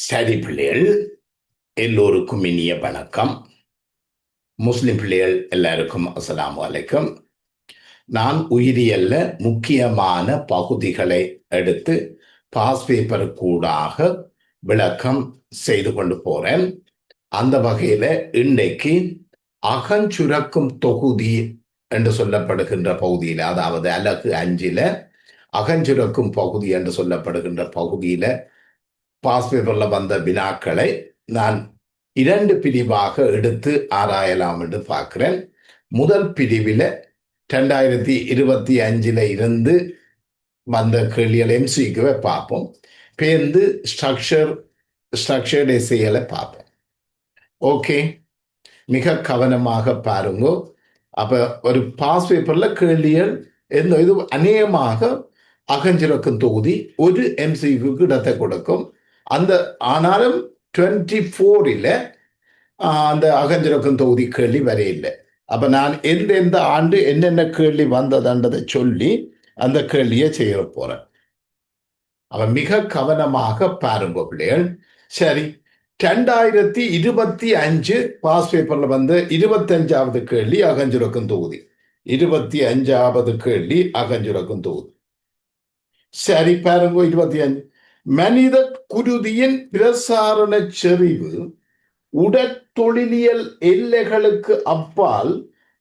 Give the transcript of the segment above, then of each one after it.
சரி பிள்ளைகள், எல்லோருக்கும் இனிய வணக்கம். முஸ்லிம் பிள்ளைகள் எல்லாருக்கும் அஸ்ஸலாமு அலைக்கும். நான் உயிரியல்ல முக்கியமான பகுதிகளை எடுத்து பாஸ் பேப்பர் கூடாக விளக்கம் செய்து கொண்டு போறேன். அந்த வகையில இன்றைக்கு அகஞ்சுரக்கும் தொகுதி என்று சொல்லப்படுகின்ற பகுதியில, அதாவது அலகு 5ல அகஞ்சுரக்கும் பகுதி என்று சொல்லப்படுகின்ற பகுதியில பாஸ் பேப்பர்ல வந்த வினாக்களை நான் 2 பிரிவாக எடுத்து ஆராயலாம் என்று பார்க்கிறேன். முதல் பிரிவில் 2025 இருந்து வந்த கேள்விகளை எம்சிக்யூவை பார்ப்போம். பேர்ந்து ஸ்ட்ரக்சர்ட் எஸ்ஏகளை பார்ப்போம். ஓகே, மிக கவனமாக பாருங்க. அப்ப ஒரு பாஸ் பேப்பர்ல கேள்விகள் இது அநேகமாக அகஞ்சுரக்கும் தொகுதி ஒரு எம்சிக்யூக்கு இடத்தை கொடுக்கும். ஆனாலும் 24ல் அந்த அகஞ்சுரக்கும் தொகுதி கேள்வி வரையில்லை. அப்ப நான் எந்த ஆண்டு என்னென்ன கேள்வி வந்ததுன்றதை சொல்லி அந்த கேள்வியை செய்ய போறேன். அவ மிக கவனமாக பாருங்க பிள்ளைகள். சரி, 2025 பாஸ் பேப்பர்ல வந்து 25வது கேள்வி அகஞ்சுரக்கும் தொகுதி. 25வது கேள்வி அகஞ்சுரக்கும் தொகுதி. சரி பாருங்க, 25. மனித குருதியின் பிரசாரண செறிவு உடற்தொழிலியல் எல்லைகளுக்கு அப்பால்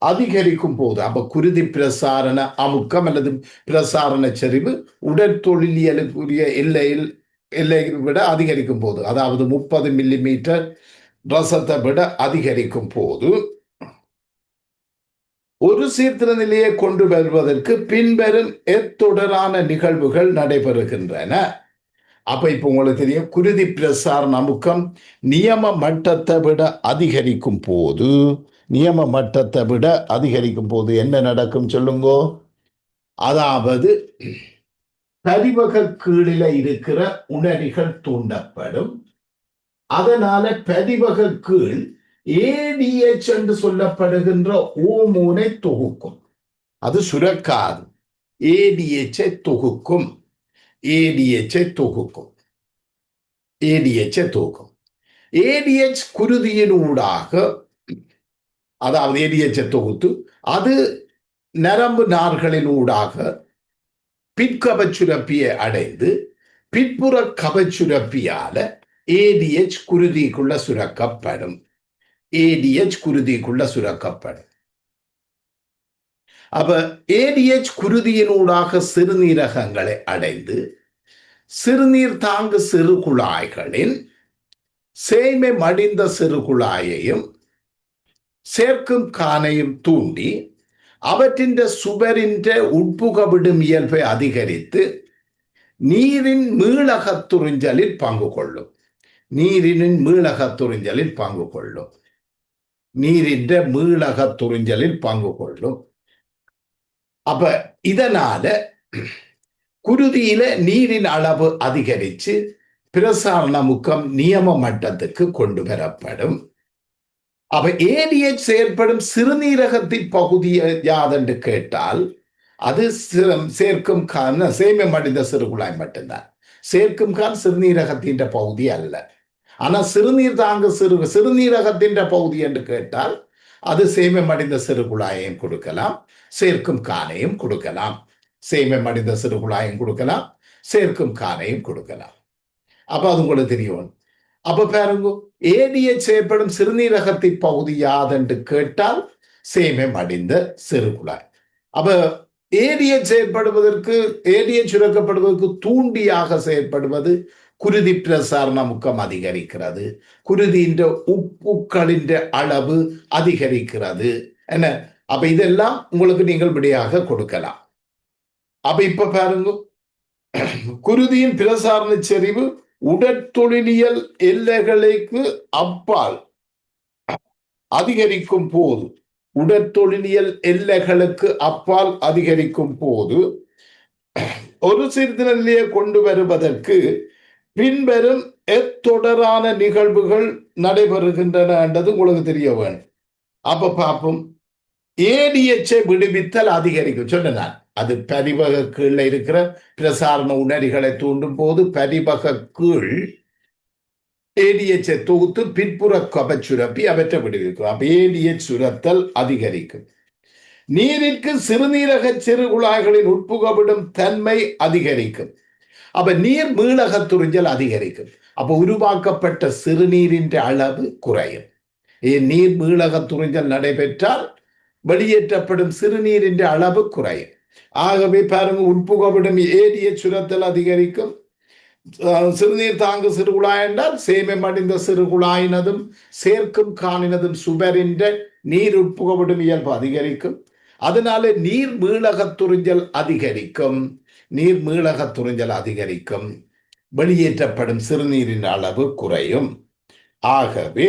அதிகரிக்கும் போது, அப்ப குருதி பிரசாரண அமுக்கம் அல்லது பிரசாரண செறிவு உடற்தொழிலியலுக்குரிய எல்லையை விட அதிகரிக்கும் போது, அதாவது 30 மில்லிமீட்டர் ரசத்தை விட அதிகரிக்கும் போது ஒரு சீர்திருத்த நிலையை கொண்டு வருவதற்கு பின்வரும் எத்தொடரான நிகழ்வுகள் நடைபெறுகின்றன. அப்ப இப்ப உங்களுக்கு தெரியும், குருதி பிரசாரண அமுக்கம் நியம மட்டத்தை விட அதிகரிக்கும் போது என்ன நடக்கும் சொல்லுங்கோ? அதாவது பரிவக கீழில இருக்கிற உணரிகள் தூண்டப்படும். அதனால பரிவக கீழ் ஏடிஎச் என்று சொல்லப்படுகின்ற ஹோமோனை தொகுக்கும். அது சுரக்காது, ஏடிஎச்சை தொகுக்கும். ஏடிஎச் குருதியினூடாக, அதாவது ஏடிஎச்சை தொகுத்து அது நரம்பு நார்களினூடாக பிற்கபச்சுரப்பியை அடைந்து பிற்புற கபச்சுரப்பியால ஏடிஎச் குருதிக்குள்ள சுரக்கப்படும். அப்ப ஏடிஎச் குருதியினூடாக சிறுநீரகங்களை அடைந்து சிறுநீர் தாங்கு சிறுகுழாய்களின் சேய்மை மடிந்த சிறுகுழாயையும் சேர்க்கும் கானையும் தூண்டி அவற்றின் சுவரின் உட்புகவிடும் இயல்பை அதிகரித்து நீரின் மீளகத்துறிஞ்சலில் பங்கு கொள்ளும். அப்ப இதனால குருதியில நீரின் அளவு அதிகரிச்சு பிரசாரண முக்கம் நியம மட்டத்துக்கு கொண்டு வரப்படும். அப்ப ஏடிஎச் செயல்படும் சிறுநீரகத்தின் பகுதியை யாதென்று கேட்டால் அது சேர்க்கும் கான சேமை மடிந்த சிறுகுழாய் மட்டும்தான். சேர்க்கும் கான் சிறுநீரகத்தின் பகுதி அல்ல. ஆனா சிறுநீர் தாங்க சிறுநீரகத்தின் பகுதி என்று கேட்டால் அது சேமை மடிந்த சிறுகுழாயையும் கொடுக்கலாம், சேர்க்கும் கானையும் கொடுக்கலாம். சேமை மடிந்த சிறுகுழாயும் கொடுக்கலாம், சேர்க்கும் கானையும் கொடுக்கலாம். அப்ப அது உங்களுக்கு தெரியும். அப்ப பாருங்க, ஏடிஎச் செய்யப்படும் சிறுநீரகத்தின் பகுதி யாதென்று கேட்டால் சேமை மடிந்த சிறுகுழாய். அப்ப ஏடிஎச் சுரக்கப்படுவதற்கு தூண்டியாக செயற்படுவது குருதி பிரசாரண முக்கம் அதிகரிக்கிறது, குருதியின் உப்புக்களின் அளவு அதிகரிக்கிறது. என்ன? அப்ப இதெல்லாம் உங்களுக்கு நீங்கள் விடையாக கொடுக்கலாம். அப்ப இப்ப பாருங்க, குருதியின் பிரசாரண செறிவு உடற்தொழிலியல் எல்லைகளுக்கு அப்பால் அதிகரிக்கும் போது ஒரு சீர்திருத்த நிலையை கொண்டு வருவதற்கு பின்வரும் எத்தொடரான நிகழ்வுகள் நடைபெறுகின்றன என்றது உங்களுக்கு தெரிய வேணும். அப்ப பார்ப்போம். ஏடிஎச்சை விடுவித்தல் அதிகரிக்கும் சொன்னான். அது பரிவக கீழே இருக்கிற பிரசாரண உணரிகளை தூண்டும் போது பரிவக கீழ் ஏடிஎச் தொகுத்து பின்புற கபச்சுரப்பி அவற்றை விடுவிக்கும். அப்ப ஏடிஎச் சுரத்தல் அதிகரிக்கும். நீரிற்கு சிறுநீரக சிறு குழாய்களின் உட்புகவிடும் தன்மை அதிகரிக்கும். அப்ப நீர் மீளக துறிஞ்சல் அதிகரிக்கும். அப்ப உருவாக்கப்பட்ட சிறுநீரின் அளவு குறையும். நீர் மீளக துறிஞ்சல் நடைபெற்றால் வெளியேற்றப்படும் சிறுநீரின் அளவு குறையும். ஆகவே பாருங்க, உட்புகவிடும் ஏடிஎச் சுரத்தல் அதிகரிக்கும். சிறுநீர் தாங்கு சிறுகுழாய் என்றால் சேமை மடிந்த சிறுகுழாயினதும் சேர்க்கும் காணினதும் சுவரின் நீர் உட்புகவிடும் இயல்பு அதிகரிக்கும். அதனால நீர் மீளக துறிஞ்சல் அதிகரிக்கும். நீர் மீளக துறிஞ்சல் அதிகரிக்கும். வெளியேற்றப்படும் சிறுநீரின் அளவு குறையும். ஆகவே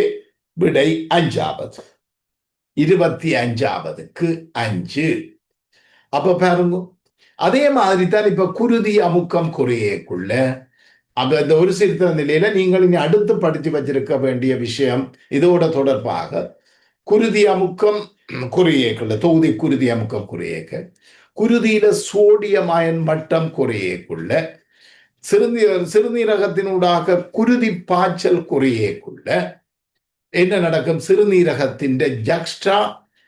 விடை 5வது. 25க்கு 5. அப்ப பாருங்க, அதே மாதிரி தான் இப்ப குருதி அமுக்கம் குறையக்குள்ள அப்ப இந்த ஒரு சிறுத்த நிலையில நீங்கள் இனி அடுத்து படித்து வச்சிருக்க வேண்டிய விஷயம் இதோட தொடர்பாக குருதி அமுக்கம் குறையக்குள்ள தொகுதி குருதி அமுக்கம் குறையக்க குருதியில சோடியம் அயன் மட்டம் குறையக்குள்ள சிறுநீரகத்தினூடாக குருதி பாய்ச்சல் குறையக்குள்ள என்ன நடக்கும்? சிறுநீரகத்தின் ஜக்ஸ்ட்ரா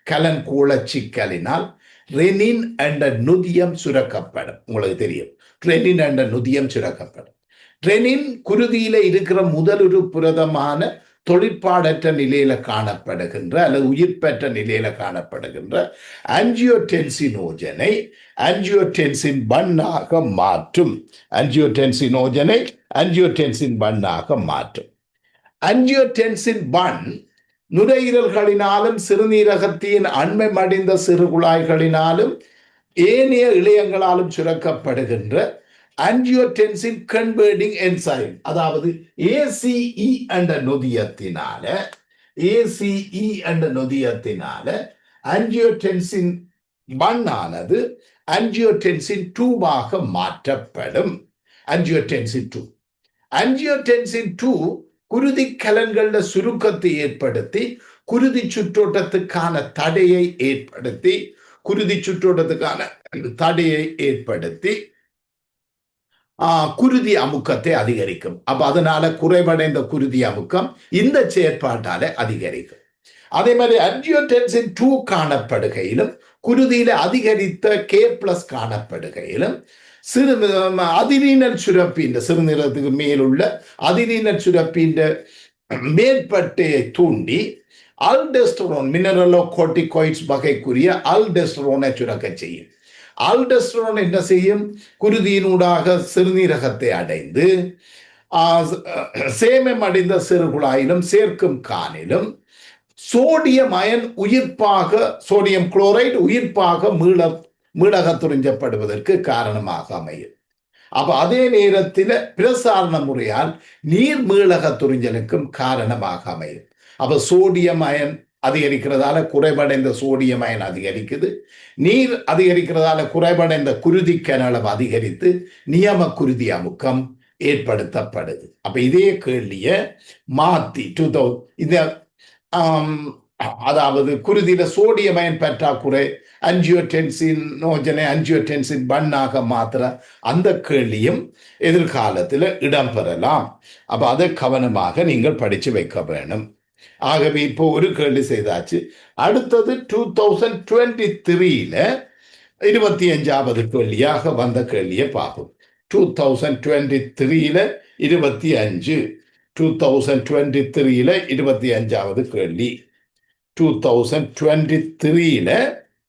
கலன் கூள சிக்கலினால் ரெனின் என்ற நுதியம் சுரக்கப்படும். உங்களுக்கு தெரியும், ரெனின் என்ற நுதியம் சுரக்கப்படும். ரெனின் குருதியில இருக்கிற முதலுரு புரதமான தொழிற்பாடற்ற நிலையில காணப்படுகின்ற அல்லது உயிர் பெற்ற நிலையில காணப்படுகின்ற ஆஞ்சியோடென்சினோஜனை ஆஞ்சியோடென்சின் பண்ணாக மாற்றும். ஆஞ்சியோடென்சினோஜனை ஆஞ்சியோடென்சின் பண்ணாக மாற்றும். ஆஞ்சியோடென்சின் பன் நுரையீரல்களினாலும் சிறுநீரகத்தின் அண்மை மடிந்த சிறு குழாய்களினாலும் ஏனைய இழையங்களாலும் சுரக்கப்படுகின்ற ஆஞ்சியோடென்சின் கன்வெர்ட்டிங் என்சைம், அதாவது ஏசிஇ என்ற நொதியத்தினால ஆஞ்சியோடென்சின் 1 ஆனது ஆஞ்சியோடென்சின் 2 மாற்றப்படும். ஆஞ்சியோடென்சின் 2 குருதி கலன்கள்ல சுருக்கத்தை ஏற்படுத்தி குருதி சுற்றோட்டத்துக்கான தடையை ஏற்படுத்தி குருதி அமுக்கத்தை அதிகரிக்கும். அப்ப அதனால குறைவடைந்த குருதி அமுக்கம் இந்த செயற்பாட்டால அதிகரிக்கும். அதே மாதிரி ஆஞ்சியோடென்சின் 2 காணப்படுகையிலும் குருதியில அதிகரித்த K+ காணப்படுகையிலும் அதிரீனல் சுரப்பின் சிறுநீரகத்துக்கு மேலுள்ள அதிரீனல் சுரப்பின் மேற்பட்டையை தூண்டி அல்டெஸ்டரோன் மினரலோகோர்டிகாய்ட்ஸ் வகைக்குரிய அல்டெஸ்டரோனை சுரக்க செய்யும். அல்டெஸ்டரோன் என்ன செய்யும்? குருதியினூடாக சிறுநீரகத்தை அடைந்து சேமம் அடைந்த சிறுகுழாயிலும் சேர்க்கும் காணிலும் சோடியம் அயன் உயிர்ப்பாக சோடியம் குளோரைடு உயிர்ப்பாக மீளக துறிஞ்சப்படுவதற்கு காரணமாக அமையும். அப்ப அதே நேரத்தில் பிரசாரண முறையால் நீர் மீளக துறிஞ்சலுக்கும் காரணமாக அமையும். அப்ப சோடியம் அயன் அதிகரிக்கிறதால குறைவடைந்த சோடியம் அயன் அதிகரிக்குது. நீர் அதிகரிக்கிறதால குறைவடைந்த குருதி கனளவு அதிகரித்து நியம குருதி அமுக்கம் ஏற்படுத்தப்படுது. அப்ப இதே கேள்விய மாத்தி 2000 அதாவது குருதியில சோடியம் அயன் பற்றாக்குறை ஆஞ்சியோடென்சின் பண்ணாக மாத்திர அந்த கேள்வியும் எதிர்காலத்தில் இடம்பெறலாம். அப்ப அதை கவனமாக நீங்கள் படிச்சு வைக்க வேணும். ஆகவே இப்போ ஒரு கேள்வி செய்தாச்சு. அடுத்தது 2023 25வது கேள்வியாக வந்த கேள்வியை பார்ப்போம். 2023 25 2023 25வது கேள்வி. 2023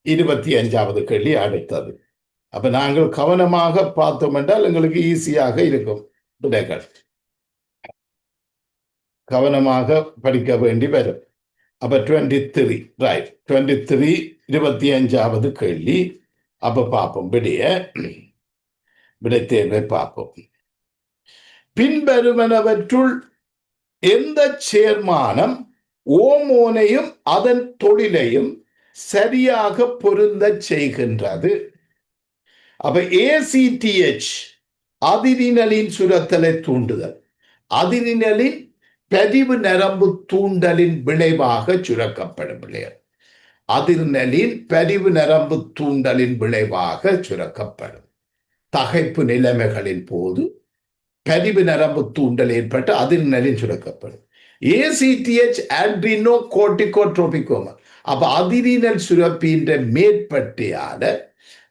25வது கேள்வி அடுத்தது. அப்ப நாங்கள் கவனமாக பார்த்தோம் என்றால் எங்களுக்கு ஈஸியாக இருக்கும். விடைகள் கவனமாக படிக்க வேண்டி வரும். அப்ப 23 ரைட் 23 25வது கேள்வி. அப்ப பார்ப்போம் விடை தேர்வை பார்ப்போம். பின்வருவனவற்றுள் எந்த சேர்மானம் ஓமோனையும் அதன் தொழிலையும் சரியாக பொருந்த செய்கின்றது? அப்ப ACTH அதிரினலின் சுரத்தலை தூண்டுதல், அதிரினலின் பதிவு நரம்பு தூண்டலின் விளைவாக சுரக்கப்படும் அதிர்நலின் பதிவு நரம்பு தூண்டலின் விளைவாக சுரக்கப்படும் தகைப்பு நிலைமைகளின் போது பரிவு நரம்பு தூண்டல் ஏற்பட்டு அதிர்நலின் சுரக்கப்படும். ஏசிடிஎச் ஆண்ட்ரினோ கோர்டிகோட்ரோபிகோமா. அப்ப அதிரினல் சுரப்பின்ற மேற்பட்டையால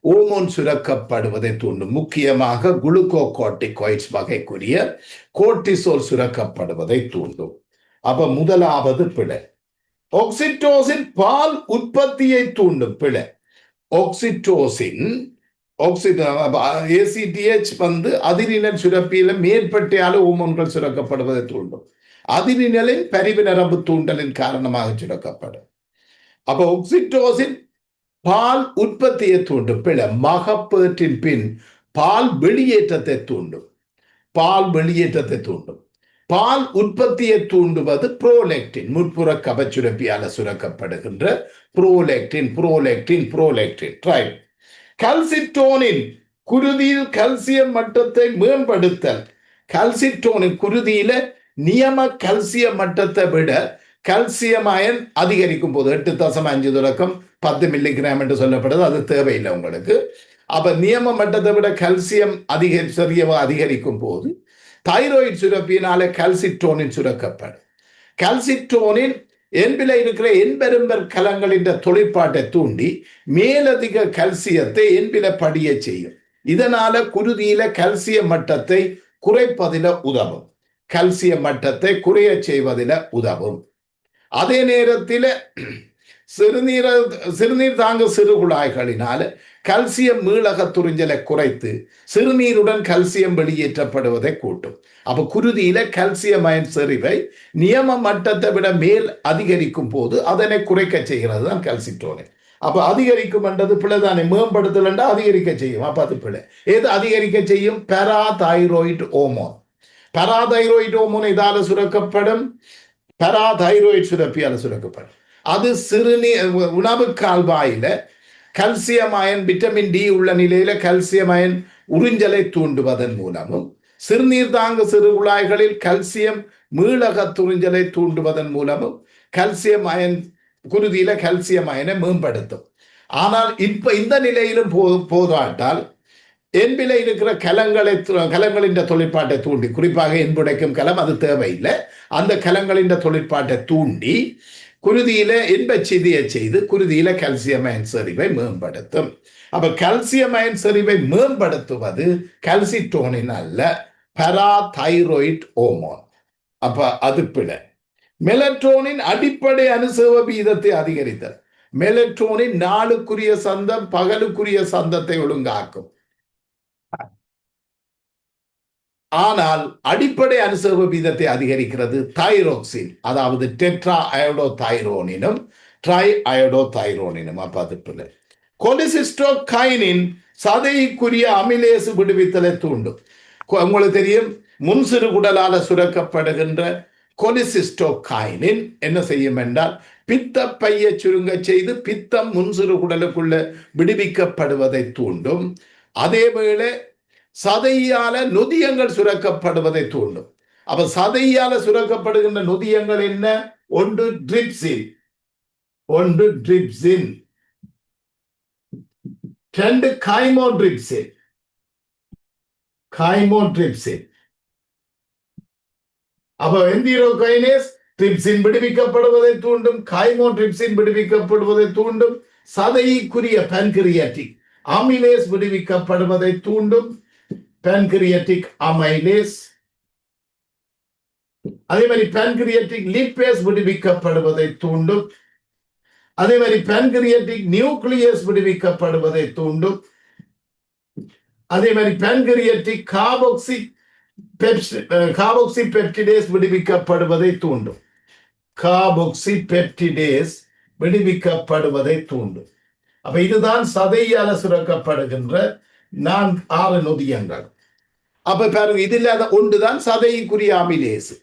ஓமோன் சுரக்கப்படுவதை தூண்டும். முக்கியமாக குளுக்கோகார்டிகாய்ட்ஸ் வகைக்குரிய கோர்டிசோல் சுரக்கப்படுவதை தூண்டும். அப்ப முதலாவது பிழை. ஆக்சிடோசின் பால் உற்பத்தியை தூண்டும் பிழை. ஆக்சிடோசின் ஏசிடிஎச் அதிரினல் சுரப்பியில மேற்பட்டையால ஹோமோன்கள் சுரக்கப்படுவதை தூண்டும். அதிரினலின் பரிவு நரம்பு தூண்டலின் காரணமாக சுரக்கப்படும். அப்ப ஆக்சிடோசின் பால் உற்பத்தியை தூண்டும் பிழை. மகப்பேற்றின் பின் பால் வெளியேற்றத்தை தூண்டும். பால் வெளியேற்றத்தை தூண்டும். பால் உற்பத்தியை தூண்டுவது புரோலெக்டின், முற்புற கபச்சுரப்பியால சுரக்கப்படுகின்ற புரோலெக்டின் புரோலெக்டின் புரோலெக்டின். கால்சிட்டோனின் குருதியில் கல்சியம் மட்டத்தை மேம்படுத்தல். கால்சிட்டோனின் குருதியில நியம கல்சியம் மட்டத்தை விட கல்சியம் அயன் அதிகரிக்கும் போது 8.5 தொடக்கம் 10 மில்லிகிராம் என்று சொல்லப்படுது. அது தேவையில்லை உங்களுக்கு. அப்ப நியம மட்டத்தை விட கல்சியம் அதிகரிக்கும் போது தைராய்டு சுரப்பியினால கால்சிட்டோனின் சுரக்கப்படும். கால்சிட்டோனின் என்பில இருக்கிற என்பெரும்பர் கலங்களின் தொழிற்பாட்டை தூண்டி மேலதிக கல்சியத்தை என்பில படிய செய்யும். இதனால குருதியில கல்சிய மட்டத்தை குறைப்பதில உதவும். கல்சிய மட்டத்தை குறைய செய்வதில உதவும். அதே நேரத்தில் சிறுநீர் தாங்க சிறுகுழாய்களினால கல்சியம் மீளக துறிஞ்சலை குறைத்து சிறுநீருடன் கல்சியம் வெளியேற்றப்படுவதை கூட்டும். அப்ப குருதியில கல்சியம் அயன் செறிவை நியம மட்டத்தை விட மேல் அதிகரிக்கும் போது அதனை குறைக்க செய்கிறது தான் கால்சிட்டோனின். அப்ப அதிகரிக்கும் என்றது பிள்ளைதானே, மேம்படுத்தலண்டா அதிகரிக்க செய்யும். அப்ப அது பிள்ளை. எது அதிகரிக்க செய்யும்? Parathyroid hormone. பாராதைராய்டு ஹோமோன் இதால சுரக்கப்படும். பாராதைராய்டு சுரப்பியால சுரக்கப்படும். அது சிறுநீர் உணவு கால்வாயில கல்சியம் அயன் விட்டமின் டி உள்ள நிலையில கல்சியம் அயன் உறிஞ்சலை தூண்டுவதன் மூலமும் சிறுநீர் தாங்கு சிறு குழாய்களில் கல்சியம் மீளக துறிஞ்சலை தூண்டுவதன் மூலமும் கல்சியம் அயன் குருதியில கல்சியம் அயனை மேம்படுத்தும். ஆனால் இப்ப இந்த நிலையிலும் போதாட்டால் என்பில இருக்கிற கலங்களின் தொழிற்பாட்டை தூண்டி, குறிப்பாக என்புடைக்கும் கலம் அது தேவையில்லை, அந்த கலங்களின் தொழிற்பாட்டை தூண்டி குருதியில என்பச்சிதியை செய்து குருதியில கல்சியம் அயன் செறிவை மேம்படுத்தும். அப்ப கல்சியம் அயன் செறிவை மேம்படுத்துவது கால்சிட்டோனின் அல்ல, பாராதைராய்டு ஹோமோன். அப்ப அது பிழை. மெலட்டோனின் அடிப்படை அனுசேவ வீதத்தை அதிகரித்தல். மெலட்டோனின் நாளுக்குரிய சந்தம் பகலுக்குரிய சந்தத்தை ஒழுங்காக்கும். ஆனால் அடிப்படை அனுசேவ வீதத்தை அதிகரிக்கிறது தைரோக்சின், அதாவது டெட்ரா அயோடோ தைரோனினும் ட்ரை அயோடோ தைரோனினும். அப்ப அது பிள்ளை. கொலிசிஸ்டோகைனின் சதைக்குரிய அமிலேசு விடுவித்தலை தூண்டும். உங்களுக்கு தெரியும், முன்சிறு குடலால சுரக்கப்படுகின்ற கொலிசிஸ்டோகைனின் என்ன செய்யும் என்றால் பித்த பைய சுருங்க செய்து பித்தம் முன்சிறு குடலுக்குள்ள விடுவிக்கப்படுவதை தூண்டும். அதேவேளை சதையால நொதியங்கள் சுரக்கப்படுவதை தூண்டும். அப்ப சதையால சுரக்கப்படுகின்ற நொதியங்கள் என்ன? ஒன்று ட்ரிப்சின், ரெண்டு கைமோட்ரிப்சின். அப்ப எந்திரோகைனேஸ் ட்ரிப்சின் விடுவிக்கப்படுவதை தூண்டும், கைமோட்ரிப்சின் விடுவிக்கப்படுவதை தூண்டும், சதைக்குரிய பான்கிரியாட்டிக் அமிலேஸ் விடுவிக்கப்படுவதை தூண்டும், pancreatic amylase. அதே மாதிரி pancreatic lipase விடுவிக்கப்படுவதை தூண்டும். அதே மாதிரி pancreatic nucleus விடுவிக்கப்படுவதை தூண்டும். அதே மாதிரி pancreatic carboxypeptidase விடுவிக்கப்படுவதை தூண்டும். கார்பாக்சிபெப்டிடேஸ் விடுவிக்கப்படுவதை தூண்டும். அப்ப இதுதான் சதையால சுரக்கப்படுகின்ற 6 நொதியங்கள். அப்ப பாருங்க, இதுல ஒன்றுதான் சதைக்குரிய அமிலேசு.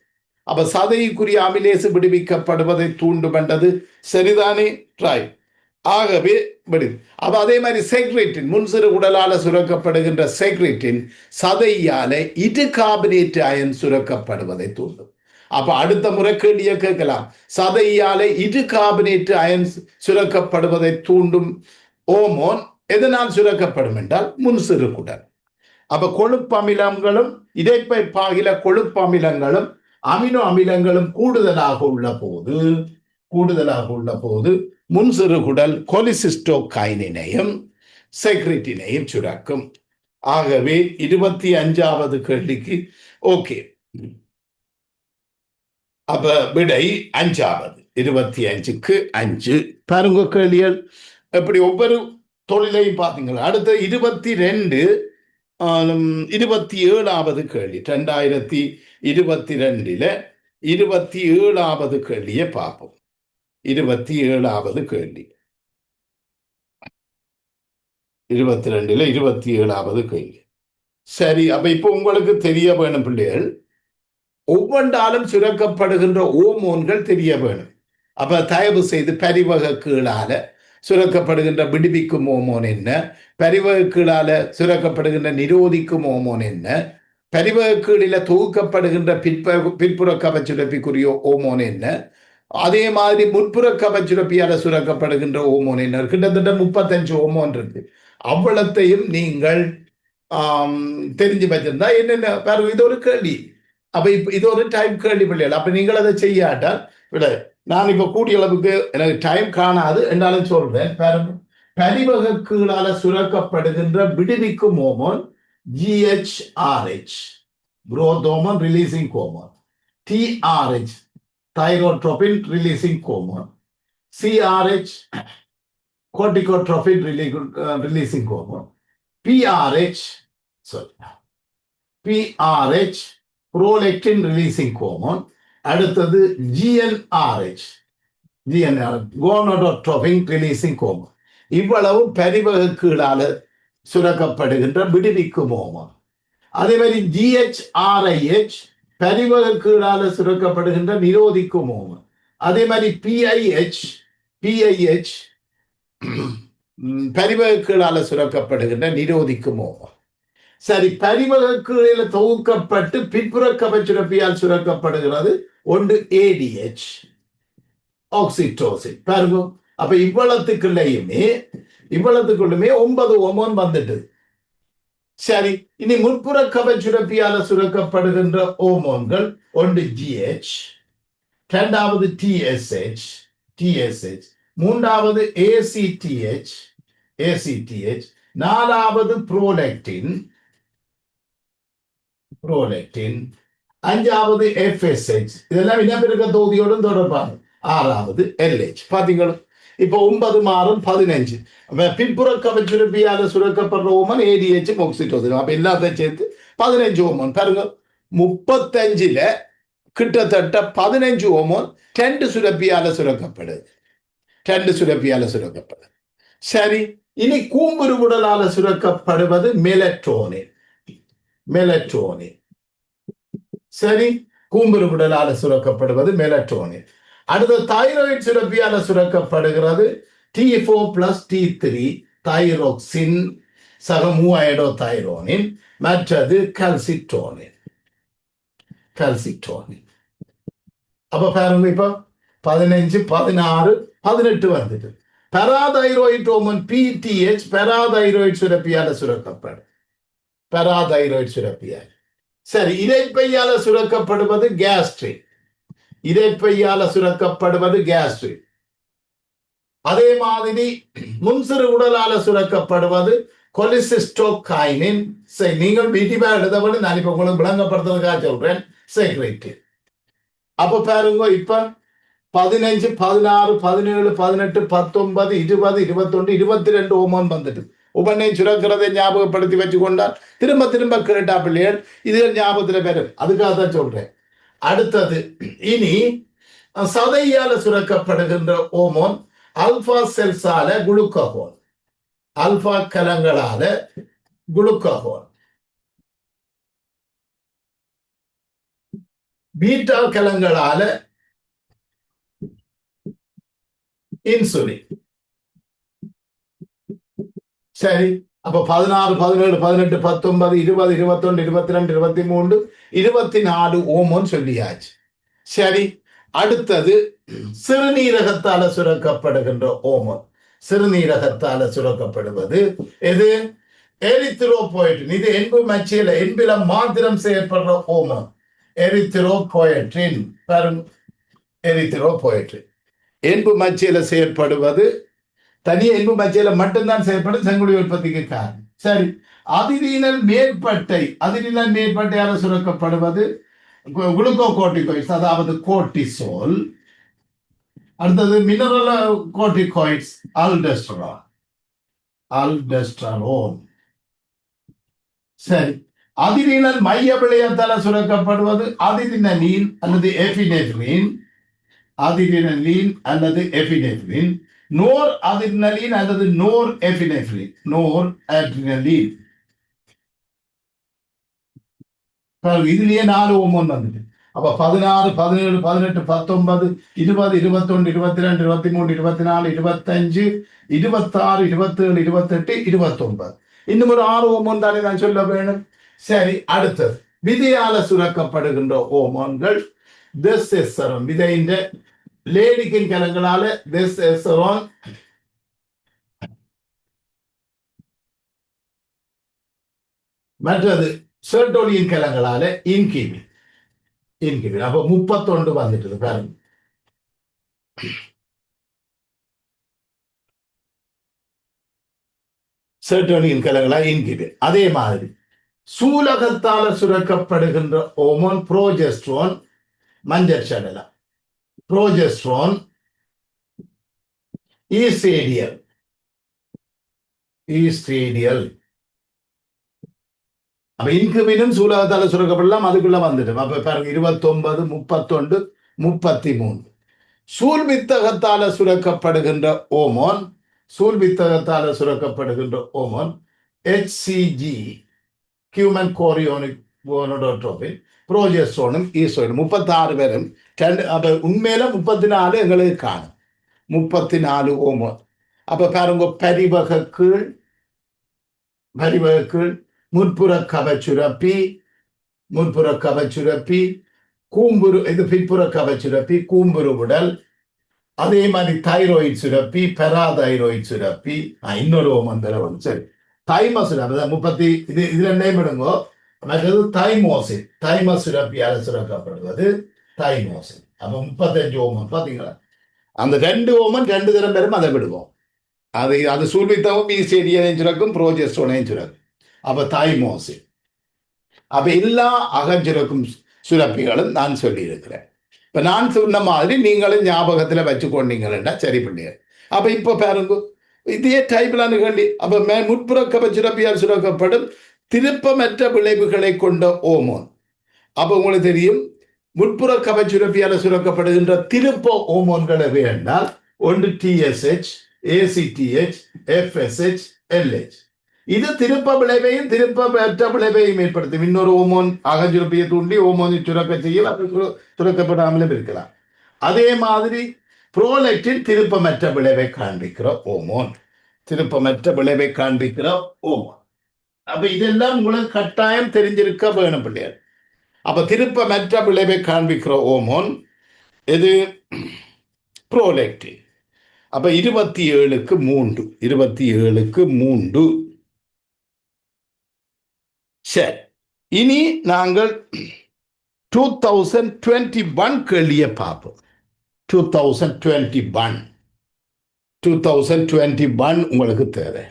அப்ப சதைக்குரிய அமிலேசு விடுவிக்கப்படுவதை தூண்டும் என்றது சரிதானே? ட்ராய். ஆகவே அப்ப அதே மாதிரி செக்ரிட்டின், முன்சிறு உடலால சுரக்கப்படுகின்ற செக்ரிட்டின் சதையால இடுகார்பனேட் அயன் சுரக்கப்படுவதை தூண்டும். அப்ப அடுத்த முறை கேள்விய கேட்கலாம், சதையால இடுகார்பனேட் அயன் சுரக்கப்படுவதை தூண்டும் ஹோமோன் எதனால் சுரக்கப்படும் என்றால் முன்சிறு குடல். அப்ப கொழுப்பு அமிலங்களும் இடைப்பை பாகில கொழுப்பு அமிலங்களும் அமினோ அமிலங்களும் கூடுதலாக உள்ள போது முன்சிறுகுடல் கொலிசிஸ்டோகைனினையும் செக்ரிட்டினையும் சுரக்கும். ஆகவே 25வது கேள்விக்கு ஓகே. அப்ப விடை 5வது. 25க்கு 5. பாருங்க கேள்விகள் எப்படி ஒவ்வொரு தொழிலையும் பார்த்தீங்களா. அடுத்த 22 27வது கேள்வி. 2022 27வது கேள்வியை பார்ப்போம். 27வது கேள்வி. 22 27வது கேள்வி. சரி, அப்ப இப்ப உங்களுக்கு தெரிய வேணும் பிள்ளைகள், ஒவ்வொன்றாலும் சுரக்கப்படுகின்ற ஓமோன்கள் தெரிய வேணும். அப்ப தயவு செய்து பரிவக கீழால சுரக்கப்படுகின்ற விடுவிக்கும் ஓமோன் என்ன, பரிவக கீழால சுரக்கப்படுகின்ற நிரோதிக்கும் ஓமோன் என்ன, பரிவக கீழில தொகுக்கப்படுகின்ற பிற்புற கவச்சுரப்பிக்குரிய ஓமோன் என்ன, அதே மாதிரி முற்புற கவச்சுரப்பியால சுரக்கப்படுகின்ற ஓமோன் என்ன, கிட்டத்தட்ட 35 ஓமோன் இருக்கு. அவ்வளத்தையும் நீங்கள் தெரிஞ்சு வச்சிருந்தா என்னென்ன பாருங்க. இது ஒரு கேள்வி. அப்ப இப்ப இது ஒரு டைம் கேள்வி பிள்ளைகள். அப்ப நீங்கள் அதை செய்யாட்டால் விட, நான் இப்ப கூடிய அளவுக்கு எனக்கு டைம் காணாது என்னாலும் சொல்றேன். பாருங்க, பரிவக கீழால சுரக்கப்படுகின்ற விடுவிக்கும் hormone GHRH, growth hormone releasing hormone. TRH, thyrotropic releasing hormone. CRH, corticotropin releasing hormone. PRH, prolactin releasing hormone. அடுத்தது GnRH, gonadotropin releasing hormone. இவ்வளவும் பரிவக கீழால சுரக்கப்படுகின்ற விடுவிக்கும் ஹோமோன். அதே மாதிரி GHRIH பரிவக கீழால சுரக்கப்படுகின்ற நிரோதிக்கும் ஹோமோன். அதே மாதிரி PIH பரிவக கீழால சுரக்கப்படுகின்ற நிரோதிக்கும் ஹோமோன். சரி, பரிவக கீழில தொகுக்கப்பட்டு பிற்புற கவச்சுரப்பியால் சுரக்கப்படுகிறது ஒன்று ADH, ஆக்சிடோசின். பாருங்க, அப்ப இவ்வளத்துக்குள்ளேயுமே 9 ஹோமோன் வந்துட்டு. சரி, இனி முற்புற கவச்சுரப்பியால சுரக்கப்படுகின்ற ஹோமோன்கள் ஒன்று GH, இரண்டாவது TSH, மூன்றாவது ACTH, நாலாவது புரோலாக்டின், அஞ்சாவது FSH. இதெல்லாம் இனப்பெருக்க தொகுதியோடும் தொடர்பான. ஆறாவது LH. பாத்தீங்களா, இப்ப 9 மாறும் 15. பின்புற கவச்சுரப்பியால சுரக்கப்படுற ஓமன் ADH, ஆக்சிடோசின். அப்ப எல்லாத்தையும் சேர்த்து 15 ஓமோன். பாருங்க, 35ல கிட்டத்தட்ட 15 ஓமோன் 2 சுரப்பியால சுரக்கப்படுது. சரி, இனி கூம்புரு உடலால சுரக்கப்படுவது மெலட்டோனின். சரி, கூம்புரு உடலால சுரக்கப்படுவது மெலட்டோனின். அடுத்த தைராய்டு சுரப்பியால சுரக்கப்படுகிறது T4+T3 தைரோக்சின் சக மூவாய்டோ தைரோனின். மற்றது கல்சிட்டோனின். அப்ப பாருங்க, இப்ப 15, 16, 18 வந்துட்டு. பராதைராய்டு ஹோமோன் PTH பராதைராய்டு சுரப்பியால சுரக்கப்படும். சரி, இரைப்பையால சுரக்கப்படுவது கேஸ்ட்ரிக். அதே மாதிரி முன்சிறு உடலால சுரக்கப்படுவது கொலிசிஸ்டோகைனின். சரி, நீங்கள் வீட்டிவா எழுதப்படு, நான் இப்ப உங்களுக்கு விளங்கப்படுத்துறதுக்காக சொல்றேன். செக்ரேட்டி. அப்ப பாருங்க, இப்ப 15, 16, 17, 18, 19, 20, 21, 22 ஹோமோன் வந்துட்டு. ஒவ்வொன்றையும் சுரக்கிறதை ஞாபகப்படுத்தி வச்சுக்கொண்டால் திரும்ப கேட்டா பிள்ளைகள் இதுகள் ஞாபகத்துல பெறும். அதுக்காக தான் சொல்றேன். அடுத்தது, இனி சதையால சுரக்கப்படுகின்ற ஹோமோன் அல்பா செல்ஸால குளுக்கோகோன், அல்பா கலங்களால குளுக்கோகோன், பீட்டா கலங்களால இன்சுலின். சரி, அப்ப 16, 17, 18, 19, 20, 21, 22, 23, 24 ஓமோன் சொல்லியாச்சு. சரி, அடுத்தது சிறுநீரகத்தால சுரக்கப்படுகின்ற ஓமோன். சிறுநீரகத்தால சுரக்கப்படுவது எது? எரித்ரோபோயட்ரின் இது என்பு மச்சியில என்பில மாத்திரம் செயற்படுற ஹோமோன் எரித்ரோபோயட்ரின் எரித்ரோபோயட்ரின் என்பு மச்சியில செயற்படுவது தனிய என்பு மச்சியில மட்டும்தான் செயற்படும் சங்குடி உற்பத்திக்கு காரணம். சரி, அதிரீனல் மேற்பட்டையால சுரக்கப்படுவது குளுக்கோகோர்டிகாய்ட்ஸ், அதாவது கோர்டிசோல். அடுத்தது மினரல் கோர்டிகாய்ட்ஸ், அல்டெஸ்டரோன். சரி, அதிரீனல் மைய விளையத்தால சுரக்கப்படுவது அதிரினலீன் அல்லது எபினெஃப்ரின். அதிரினலீன் அல்லது எபினெஃப்ரின். நோர் அதிரினலீன் அல்லது நோர் எபினெஃப்ரின். நோர் அட்ரினலீன். இதுலயே 4 ஹோமோன் வந்துட்டு. அப்ப 16, 17, 18, 19, 20, 21, 22, 23, 24, 25, 26, 27, 28, 29. இன்னும் ஒரு 6 ஹோமோன் தானே நான் சொல்ல வேணும். சரி, அடுத்தது விதையால சுரக்கப்படுகின்ற ஹோமோன்கள் தெஸ்டெஸ்டரோன். விதையின் லேடிக்கின் கலங்களால தெஸ்டெஸ்டரோன், மற்றது செர்டோனியின் கலங்களால இன்கிபின். அப்ப 31 வந்துட்டு பாருங்க. செர்டோனியின் கலங்களா இன்கிபின். அதே மாதிரி சூலகத்தால சுரக்கப்படுகின்ற ஹோமோன் புரோஜெஸ்ட்ரோன், மஞ்சள் சடலம். புரோஜெஸ்ட்ரோன், ஈஸ்ட்ரேடியல். அப்ப இன்கிபினும் சூலகத்தால சுரக்கப்படலாம், அதுக்குள்ள வந்துடும். அப்ப பாருங்க 29, 31, 33. சூழ்வித்தகத்தால சுரக்கப்படுகின்ற ஹோமோன், HCG, ஹியூமன் கோரியோனிக் கோனடோட்ரோபின், புரோஜெஸ்ட்ரோனும் ஈஸ்ட்ரோனும். 36 பேரும். உண்மையில 34 எங்களுக்கு காணும். 34 ஹோமோன். அப்ப பாருங்க, பரிவக கீழ், முற்புற கவச்சுரப்பி, கூம்புரு, இது பிற்புற கவச்சுரப்பி, கூம்புரு உடல். அதே மாதிரி தைராய்டு சுரப்பி, பெராதைராய்டு சுரப்பி. இன்னொரு ஹோமோன் தரவன். சரி, தைமஸ் சுரப்பி 30, இதுல நேமிடுங்கோ. மற்றது தைமஸ் சுரப்பியால சுரக்கப்படுவது தைமோசின். அப்ப 35 ஹோமோன். பாத்தீங்களா, அந்த 2 ஹோமோன் 2 தரம் பெறும். அதை விடுவோம். அது சூழ்வித்தவும் ஈஸ்ட்ரோடியனையும் சுரக்கும், புரோஜெஸ்ட்ரோனையும் சுரக்கும். அப்ப தைமோசின். அப்ப எல்லா அகஞ்சுரக்கும் சுரப்பிகளும் நான் சொல்லி இருக்கிறேன். இப்ப நான் சொன்ன மாதிரி நீங்களும் ஞாபகத்துல வச்சுக்கொண்டீங்கன்னா சரி பண்ணிய. அப்ப இப்ப பாருங்க, இதே டைப்லான்னு கண்டி. அப்ப முற்புற கவச்சுரப்பியால் சுரக்கப்படும் திருப்பமற்ற விளைவுகளை கொண்ட ஹோமோன். அப்ப உங்களுக்கு தெரியும், முற்புற கவச்சுரப்பியால் சுரக்கப்படுகின்ற திருப்ப ஹோமோன்களை வேண்டால் ஒன்று TSH, ACTH, FSH, LH. இது திருப்ப விளைவையும் திருப்பமற்ற விளைவையும் ஏற்படுத்தும். இன்னொரு ஹோமோன் அகஞ்சுரப்பியை தூண்டி ஹோமோனை சுரக்க செய்ய சுரக்கப்படாமலும் இருக்கலாம். அதே மாதிரி புரோலெக்டின் திருப்பமற்ற விளைவை காண்பிக்கிற ஹோமோன். அப்ப இதெல்லாம் உங்களுக்கு கட்டாயம் தெரிஞ்சிருக்க வேணும் பிள்ளைகள். அப்ப திருப்பமற்ற விளைவை காண்பிக்கிற ஹோமோன் எது? புரோலெக்டின். அப்ப 27க்கு 3. சரி, இனி நாங்கள் 2021 கேள்வியை பார்ப்போம். 2021 உங்களுக்கு தேவை.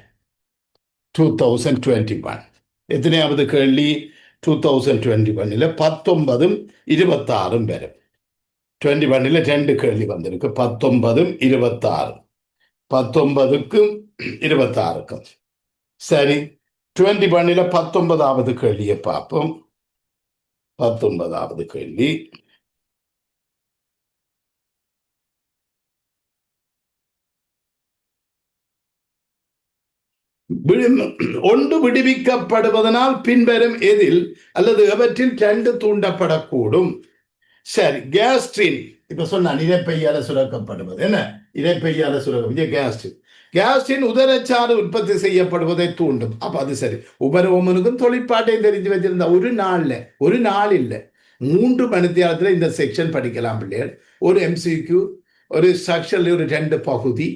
2021 எத்தனையாவது கேள்வி? 2021 19, 26 வரும். 21 2 கேள்வி வந்திருக்கு. 19, 26. 19க்கும் 26க்கும். சரி, 21 19வது கேள்வியை பார்ப்போம். 19வது கேள்வி. ஒன்று விடுவிக்கப்படுவதனால் பின்வரும் எதில் அல்லது எவற்றில் 2 தூண்டப்படக்கூடும்? சரி, கேஸ்ட்ரின். இப்ப சொன்ன இரைப்பையால சுரக்கப்படுவது என்ன? இரைப்பையால சுரக்க கேஸ்ட்ரின் உதரச்சாறு உற்பத்தி செய்யப்படுவதை தூண்டும். அப்ப அது சரி. உபரோமனுக்கும் தொழிற்பாட்டையும் தெரிஞ்சு வச்சிருந்தா ஒரு நாள் இல்லை 3 மணித்தியாலத்தில் இந்த செக்ஷன் படிக்கலாம் பிள்ளைகள். ஒரு MCQ, ஒரு ஸ்ட்ரக்சர்ல ஒரு 2 பகுதி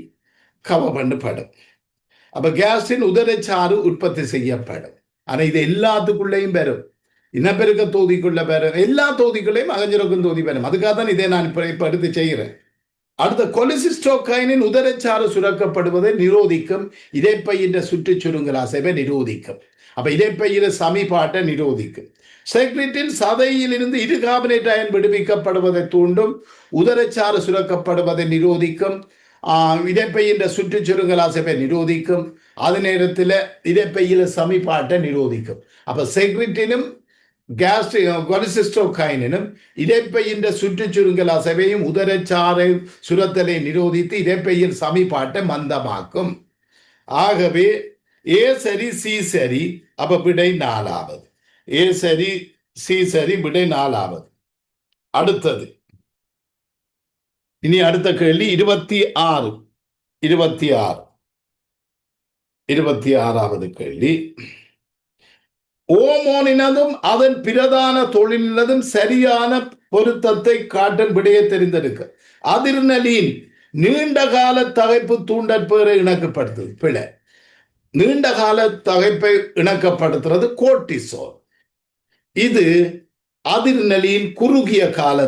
கவர் பண்ணப்படும். அப்ப கேஸ்ட்ரின் உதரச்சாறு உற்பத்தி செய்யப்படும். ஆனா இது எல்லாத்துக்குள்ளேயும் வரும். இனப்பெருக்க தொகுதிக்குள்ள வரும், எல்லா தொகுதிக்குள்ளேயும் அகஞ்சுரக்கும் தொகுதி வரும். அதுக்காக தான் இதை நான் இப்ப எடுத்து செய்கிறேன். அடுத்த கொலிசிஸ்டோகைனின் உதரச்சாறு சுரக்கப்படுவதை நிரோதிக்கும். இரைப்பையின் சுற்றுச்சுருங்கல் அசைவை நிரோதிக்கும். அப்ப இரைப்பையில சமிபாட்டை நிரோதிக்கும். செக்ரிட்டின் சதையில் இருந்து இருகார்பனேட் அயன் விடுவிக்கப்படுவதை தூண்டும். உதரச்சாறு சுரக்கப்படுவதை நிரோதிக்கும். இரைப்பையின் சுற்றுச்சுருங்கல் அசைவை நிரோதிக்கும். அதே நேரத்தில் இரைப்பையில சமிபாட்டை நிரோதிக்கும். அப்ப செக்ரிட்டினும் கொலிசிஸ்டோகைனும் இரைப்பையின் சுற்றுச்சுருங்கல் அசைவையும் உதரச்சாறை சுரத்தலை நிரோதித்து இரைப்பையில் சமிபாட்டை மந்தமாக்கும். ஆகவே ஏ சரி சி சரி. அப்ப விடை 4வது. ஏ சரி சி சரி, விடை 4வது. அடுத்தது இனி அடுத்த கேள்வி 26வது கேள்வி. ஓமோனினதும் அதன் பிரதான தொழிலினதும் சரியான பொருத்தத்தை காட்டும் விடையை தெரிந்தெடுக்க. அதிர்நலின் நீண்டகால தகைப்பு தூண்டற்பேரை இணக்கப்படுத்துது. பிழை. நீண்டகால தகைப்பை இணக்கப்படுத்துறது கோர்டிசோல். இது அதிர்நலியின் குறுகிய கால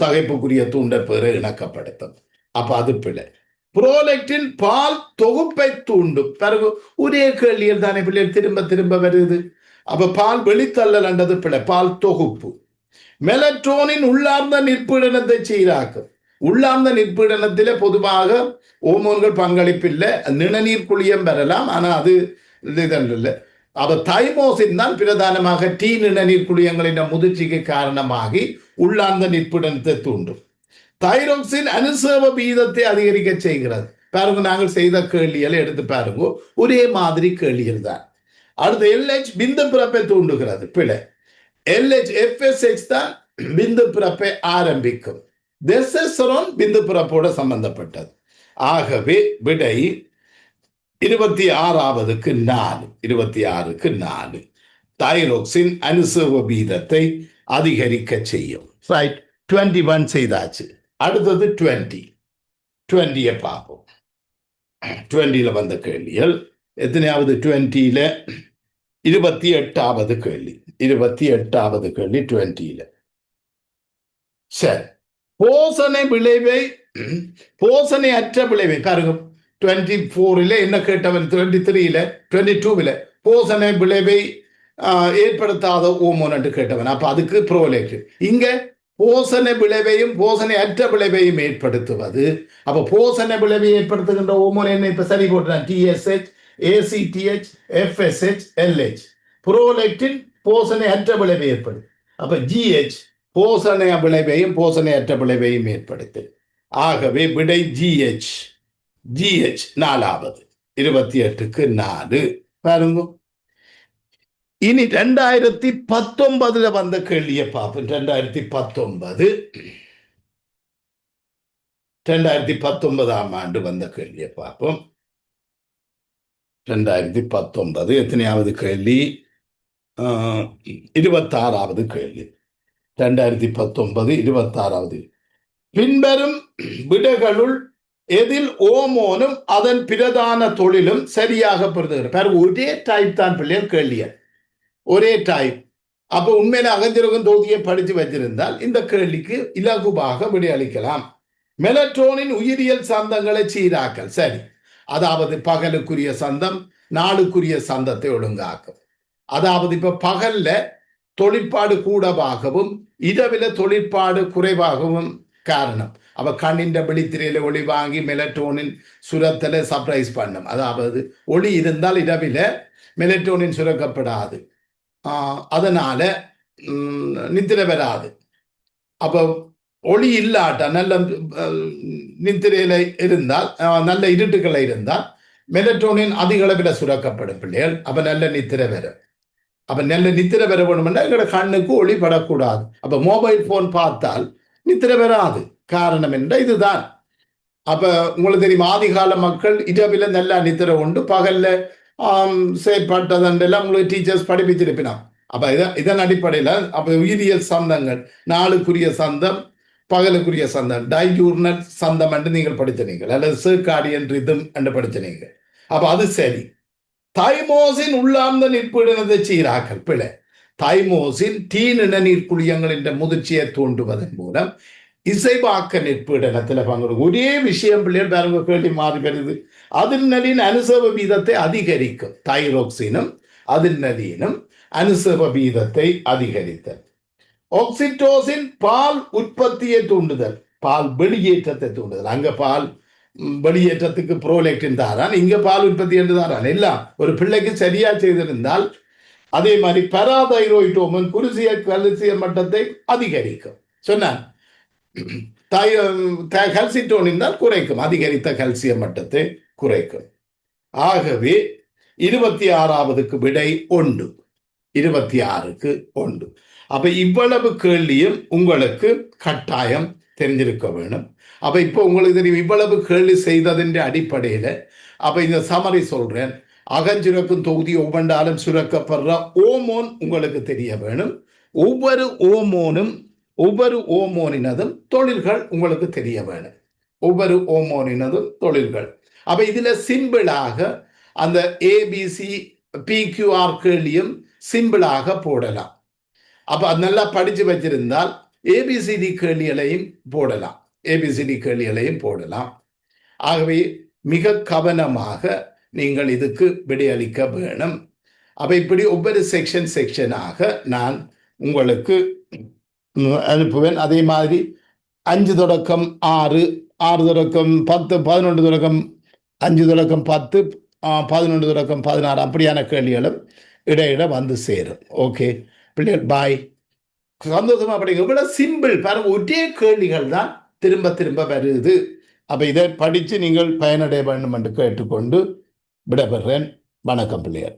தகைப்புக்குரிய தூண்டற்பேரை இணக்கப்படுத்தும். அப்ப அது பிழை. புரோலெக்டின் பால் தொகுப்பை தூண்டும். பிறகு ஒரே கேள்வியில் தானே பிள்ளைகள் திரும்ப திரும்ப வருது. அப்ப பால் வெளித்தள்ளல் என்றது பிள்ளை, பால் தொகுப்பு. மெலட்ரோனின் உள்ளார்ந்த நிற்பீடனத்தை சீராக்கும். உள்ளார்ந்த நிற்பீடனத்திலே பொதுவாக ஓமோன்கள் பங்களிப்பில்லை. நிணநீர் குழியம் பெறலாம், ஆனா அது இல்லை. அப்ப தைமோசின் தான் பிரதானமாக டி நிணநீர் குழியங்களின் முதிர்ச்சிக்கு காரணமாகி உள்ளார்ந்த நிற்பீடனத்தை தூண்டும். தைரோக்சின் அனுசேவ வீதத்தை அதிகரிக்க செய்கிறது. பாருங்க, நாங்கள் செய்த கேள்விகளை எடுத்து பாருங்க, ஒரே மாதிரி கேள்விகள் தான். அடுத்து எல்ஹெச் பிந்து பிறப்பை தூண்டுகிறது. பிழை. எல்ஹெச் எஃப்எஸ்ஹெச் தான் பிந்து பிறப்பை ஆரம்பிக்கும். டெஸ்டெஸ்டரோன் பிந்து பிறப்போட சம்பந்தப்பட்டது. ஆகவே விடை 26க்கு 4. 26க்கு 4. தைரோக்சின் அனுசேவ வீதத்தை அதிகரிக்க செய்யும். ரைட். 21 செய்தாச்சு. அடுத்தது 20 பார்ப்போம். 20 வந்த கேள்விகள் எத்தனையாவது? 20 28வது கேள்வி. 28வது கேள்வி 20. சரி. போசனை விளைவை, போசனை அற்ற விளைவை பாருங்க. 24 என்ன கேட்டவன்? 23 22 போசனை விளைவை ஏற்படுத்தாத ஓமோன் என்று கேட்டவன். அப்ப அதுக்கு புரோலேக்டின். இங்க போசனை விளைவையும் போசனை அற்ற விளைவையும் ஏற்படுத்துவது. அப்ப போசனை விளைவை ஏற்படுத்துகின்ற ஓமோன் என்ன? இப்ப சரி போட்டுறான். TSH, ACTH, FSH, LH. புரோலெக்டின் போசனை அற்ற விளைவை ஏற்படுத்து. அப்ப GH போசனை விளைவையும் போசனை அற்ற விளைவையும் ஏற்படுத்து. ஆகவே விடை GH. 4வது. 28க்கு 4. பாருங்க. இனி 2019 வந்த கேள்வியை பார்ப்போம். 2019ஆம் ஆண்டு வந்த கேள்வியை பார்ப்போம். 2019 எத்தனையாவது கேள்வி? 26வது கேள்வி. 2019 26வது. பின்வரும் விடைகளுள் எதில் ஓமோனும் அதன் பிரதான தொழிலும் சரியாக பொருந்துகிறது? ஒரே டைப் தான் பிள்ளைகள் கேள்விய, ஒரே டைப். அப்ப உண்மையில அகஞ்சுரகம் தொகுதியை படித்து வச்சிருந்தால் இந்த கேள்விக்கு இலகுவாக விடையளிக்கலாம். மெலட்ரோனின் உயிரியல் சந்தங்களை சீராக்கல். சரி. அதாவது பகலுக்குரிய சந்தம் நாளுக்குரிய சந்தத்தை ஒழுங்காக்கும். அதாவது இப்ப பகல்ல தொழிற்பாடு கூடவாகவும் இரவில தொழிற்பாடு குறைவாகவும் காரணம். அவ கண்ணின் விழித்திரையில ஒளி வாங்கி மெலட்டோனின் சுரத்தலை சர்ப்ரைஸ் பண்ணும். அதாவது ஒளி இருந்தால் இரவில மெலட்டோனின் சுரக்கப்படாது, அதனால நித்திரை வராது. அப்ப ஒளி இல்லாட்டா நல்ல நித்திரையில இருந்தால், நல்ல இருட்டுக்களை இருந்தால் மெலட்டோனின் அதிக அளவில் சுரக்கப்படும் பிள்ளைகள். அப்ப நல்ல நித்திரை வரும். அப்ப நல்ல நித்திரை வர வேணும்னா எங்களோட கண்ணுக்கு ஒளி படக்கூடாது. அப்ப மொபைல் போன் பார்த்தால் நித்திரை வராது. காரணம் என்ற இதுதான். அப்ப உங்களுக்கு தெரியும், ஆதிகால மக்கள் இரவில நல்லா நித்திரை உண்டு, பகல்ல செயற்பட்டதெல்லாம் உங்களுக்கு டீச்சர்ஸ் படிப்பிச்சிருப்பினான். அப்ப இதன் அடிப்படையில அப்ப உயிரியல் சந்தங்கள், நாளுக்குரிய சந்தம் பகலுக்குரிய சந்தம், டையூர்னல் சந்தம் என்று நீங்கள் படித்தனீங்க, அல்லது சர்காடியன் ரிதம் என்று படித்தனீங்க. அப்ப அது சரி. தைமோசின் உள்ளார்ந்த நிற்பீடனத்தை சீராக்கல் பிழை. தைமோசின் தீநிணநீர் குழியங்கள் என்ற முதிர்ச்சியை தூண்டுவதன் மூலம் இசைவாக்க நிற்பீடனத்தில் பங்கெடுக்கும். ஒரே விஷயம் பிள்ளைகள் பாருங்க, கேள்வி மாறி வருது. அதிர்நலின் அனுசவ வீதத்தை அதிகரிக்கும். தைரோக்சினும் அதிர்நலினும் அனுசவ வீதத்தை அதிகரித்தல். ஆக்சிடோசின் பால் உற்பத்தியை தூண்டுதல், பால் வெளியேற்றத்தை தூண்டுதல். அங்க பால் வெளியேற்றத்துக்கு புரோலெக்டின் தாரான், இங்க பால் உற்பத்தி என்று தாரான். எல்லாம் ஒரு பிள்ளைக்கு சரியா செய்திருந்தால் அதே மாதிரி பராதைரோய்டோமன் குருசிய கல்சிய மட்டத்தை அதிகரிக்கும் சொன்னான். கல்சிட்டோனின் தான் குறைக்கும், அதிகரித்த கல்சிய மட்டத்தை குறைக்கும். ஆகவே 26வது விடை 1, 26க்கு 1. அப்ப இவ்வளவு கேள்வியும் உங்களுக்கு கட்டாயம் தெரிஞ்சிருக்க வேணும். அப்ப இப்போ உங்களுக்கு தெரியும் இவ்வளவு கேள்வி செய்ததின் அடிப்படையில அப்ப இந்த சமரி சொல்றேன். அகஞ்சுரக்கும் தொகுதி ஒவ்வொன்றாலும் சுரக்கப்படுற ஓமோன் உங்களுக்கு தெரிய வேணும். ஒவ்வொரு ஓமோனினதும் தொழில்கள் உங்களுக்கு தெரிய வேணும். ஒவ்வொரு ஓமோனினதும் தொழில்கள். அப்ப இதுல சிம்பிளாக அந்த ஏபிசி பிக்யூஆர் கேள்வியும் சிம்பிளாக போடலாம். அப்ப அது நல்லா படிச்சு வச்சிருந்தால் ஏபிசிடி கேள்விகளையும் போடலாம், ஏபிசிடி கேள்விகளையும் போடலாம். ஆகவே மிக கவனமாக நீங்கள் இதுக்கு விடையளிக்க வேணும். அப்ப இப்படி ஒவ்வொரு செக்ஷனாக நான் உங்களுக்கு அனுப்புவேன். அதே மாதிரி 5 தொடக்கம் 6, 6 தொடக்கம் 10, 11 தொடக்கம் 5 தொடக்கம் 10, 11 தொடக்கம் 16 அப்படியான கேள்விகளும் இடையிட வந்து சேரும். ஓகே பிள்ளைகள், பாய். சந்தோஷமா படிங்க. இவ்வளவு சிம்பிள் பாருங்க, ஒரே கேள்விகள் தான் திரும்ப திரும்ப வருது. அப்ப இதை படித்து நீங்கள் பயனடைய வேண்டும் என்று கேட்டுக்கொண்டு விடைபெறேன். வணக்கம் பிள்ளைகள்.